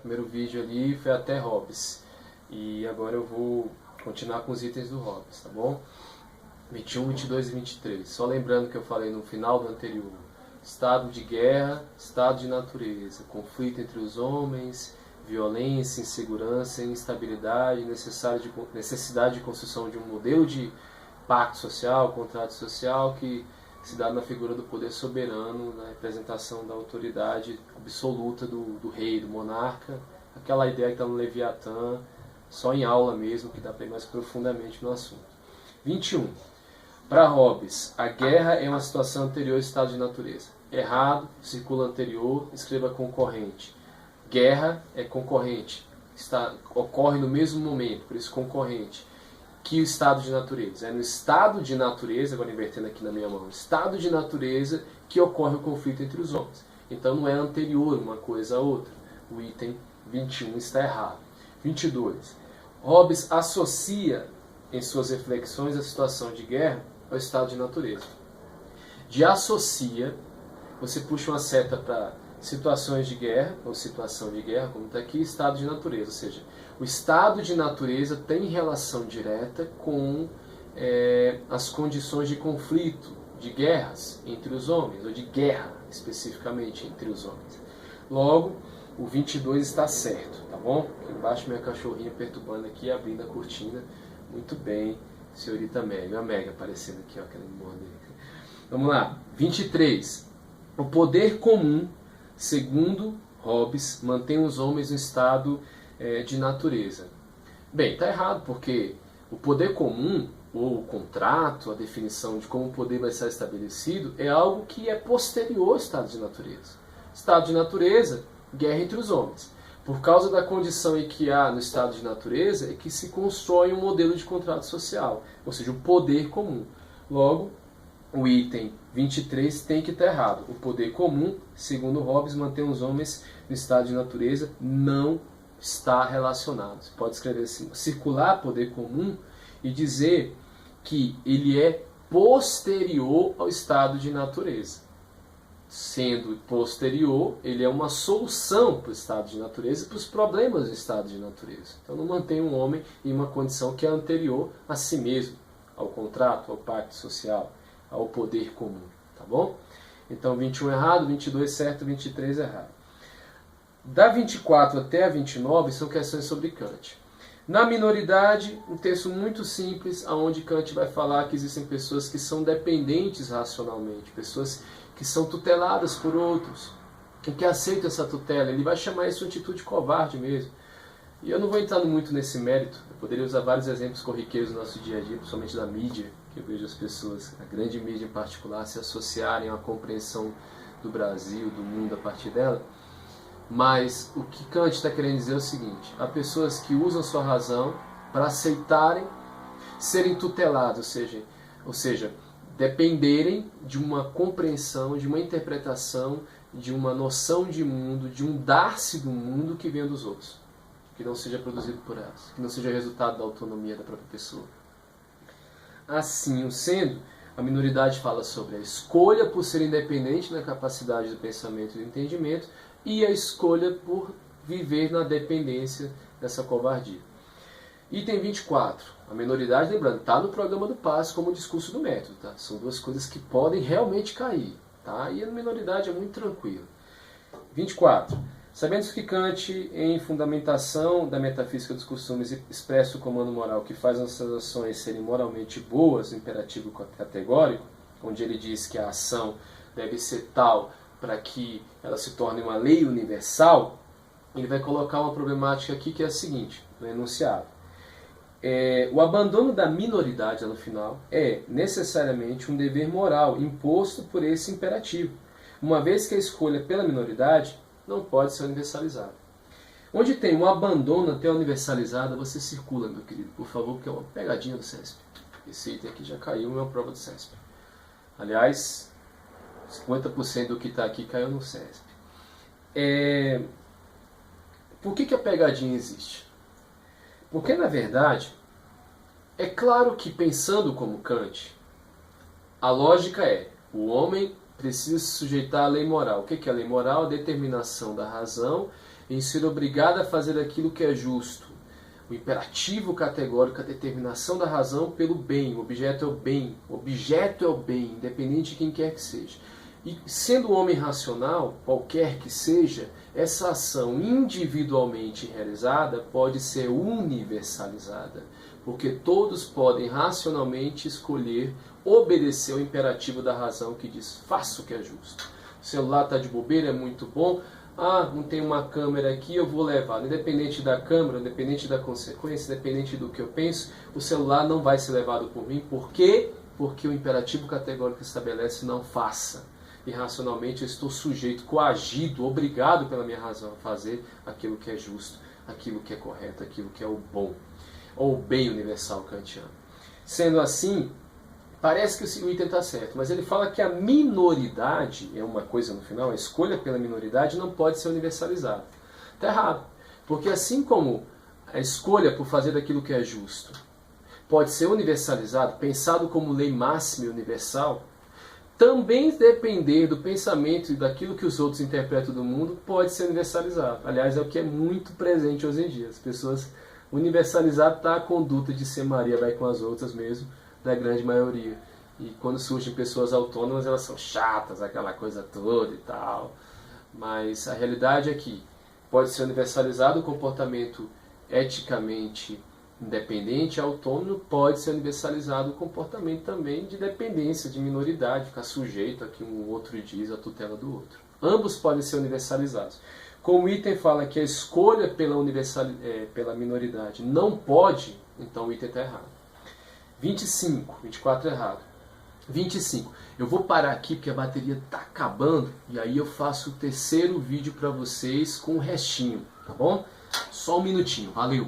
primeiro vídeo ali foi até Hobbes. E agora eu vou continuar com os itens do Hobbes, tá bom? 21, 22 e 23. Só lembrando que eu falei no final do anterior. Estado de guerra, estado de natureza, conflito entre os homens, violência, insegurança, instabilidade, necessidade de construção de um modelo de pacto social, contrato social que se dá na figura do poder soberano, na representação da autoridade absoluta do rei, do monarca, aquela ideia que está no Leviatã, só em aula mesmo, que dá para ir mais profundamente no assunto. 21. Para Hobbes, a guerra é uma situação anterior ao estado de natureza. Errado, circula anterior, escreva concorrente. Guerra é concorrente, ocorre no mesmo momento, por isso concorrente, que o estado de natureza. É no estado de natureza, agora invertendo aqui na minha mão, estado de natureza que ocorre o conflito entre os homens. Então não é anterior uma coisa a outra. O item 21 está errado. 22. Hobbes associa em suas reflexões a situação de guerra ao estado de natureza. De associa, você puxa uma seta para situações de guerra, ou situação de guerra, como está aqui, estado de natureza. Ou seja, o estado de natureza tem relação direta com as condições de conflito, de guerras entre os homens, ou de guerra especificamente entre os homens. Logo, o 22 está certo, tá bom? Aqui embaixo minha cachorrinha perturbando aqui, abrindo a cortina. Muito bem, senhorita Meg. A Meg aparecendo aqui, ó, querendo morder. Vamos lá, 23. O poder comum, segundo Hobbes, mantém os homens no estado de natureza. Bem, está errado, porque o poder comum, ou o contrato, a definição de como o poder vai ser estabelecido, é algo que é posterior ao estado de natureza. Estado de natureza, guerra entre os homens. Por causa da condição em que há no estado de natureza, é que se constrói um modelo de contrato social, ou seja, o poder comum. Logo, o item 23 tem que estar errado. O poder comum, segundo Hobbes, mantém os homens no estado de natureza, não está relacionado. Você pode escrever assim, circular poder comum e dizer que ele é posterior ao estado de natureza. Sendo posterior, ele é uma solução para o estado de natureza e para os problemas do estado de natureza. Então não mantém um homem em uma condição que é anterior a si mesmo, ao contrato, ao pacto social, ao poder comum, tá bom? Então 21 errado, 22 certo, 23 errado. Da 24 até a 29 são questões sobre Kant. Na minoridade, um texto muito simples, onde Kant vai falar que existem pessoas que são dependentes racionalmente, pessoas que são tuteladas por outros, e que aceitam essa tutela. Ele vai chamar isso de atitude covarde mesmo. E eu não vou entrar muito nesse mérito, eu poderia usar vários exemplos corriqueiros do nosso dia a dia, principalmente da mídia, que eu vejo as pessoas, a grande mídia em particular, se associarem à compreensão do Brasil, do mundo a partir dela. Mas o que Kant está querendo dizer é o seguinte: há pessoas que usam sua razão para aceitarem serem tuteladas, ou seja, dependerem de uma compreensão, de uma interpretação, de uma noção de mundo, de um dar-se do mundo que venha dos outros, que não seja produzido por elas, que não seja resultado da autonomia da própria pessoa. Assim o sendo, a minoridade fala sobre a escolha por ser independente na capacidade do pensamento e do entendimento e a escolha por viver na dependência dessa covardia. Item 24. A minoridade, lembrando, está no programa do passe como o discurso do método. Tá? São duas coisas que podem realmente cair. Tá? E a minoridade é muito tranquila. 24. Sabendo que Kant, em fundamentação da metafísica dos costumes, expressa o comando moral que faz nossas ações serem moralmente boas, imperativo categórico, onde ele diz que a ação deve ser tal para que ela se torne uma lei universal, ele vai colocar uma problemática aqui que é a seguinte, no enunciado. O abandono da minoridade no final é necessariamente um dever moral imposto por esse imperativo, uma vez que a escolha pela minoridade não pode ser universalizada. Onde tem um abandono até universalizada, você circula, meu querido, por favor, porque é uma pegadinha do CESP. Esse item aqui já caiu em uma prova do CESP. Aliás, 50% do que está aqui caiu no CESP. Por que a pegadinha existe? Porque, na verdade, é claro que, pensando como Kant, a lógica é: o homem precisa se sujeitar à lei moral. O que é a lei moral? A determinação da razão em ser obrigado a fazer aquilo que é justo. O imperativo categórico, a determinação da razão pelo bem. O objeto é o bem. O objeto é o bem, independente de quem quer que seja. E sendo um homem racional, qualquer que seja, essa ação individualmente realizada pode ser universalizada, porque todos podem racionalmente escolher obedecer ao imperativo da razão que diz, faça o que é justo. O celular está de bobeira, é muito bom. Ah, não tem uma câmera aqui, eu vou levar. Independente da câmera, independente da consequência, independente do que eu penso, o celular não vai ser levado por mim. Por quê? Porque o imperativo categórico estabelece não faça. E racionalmente eu estou sujeito, coagido, obrigado pela minha razão a fazer aquilo que é justo, aquilo que é correto, aquilo que é o bom, ou o bem universal kantiano. Sendo assim, parece que o item está certo, mas ele fala que a minoridade, é uma coisa no final, a escolha pela minoridade não pode ser universalizada. Está errado, porque assim como a escolha por fazer aquilo que é justo pode ser universalizado, pensado como lei máxima e universal, também depender do pensamento e daquilo que os outros interpretam do mundo pode ser universalizado. Aliás, é o que é muito presente hoje em dia. As pessoas universalizar está a conduta de ser Maria vai com as outras mesmo, da grande maioria. E quando surgem pessoas autônomas, elas são chatas, aquela coisa toda e tal. Mas a realidade é que pode ser universalizado o comportamento eticamente independente, autônomo, pode ser universalizado o comportamento também de dependência, de minoridade, ficar sujeito a que um outro diz, a tutela do outro. Ambos podem ser universalizados. Como o item fala que a escolha pela minoridade não pode, então o item está errado. 24 errado. 25. Eu vou parar aqui porque a bateria está acabando e aí eu faço o terceiro vídeo para vocês com o restinho, tá bom? Só um minutinho, valeu!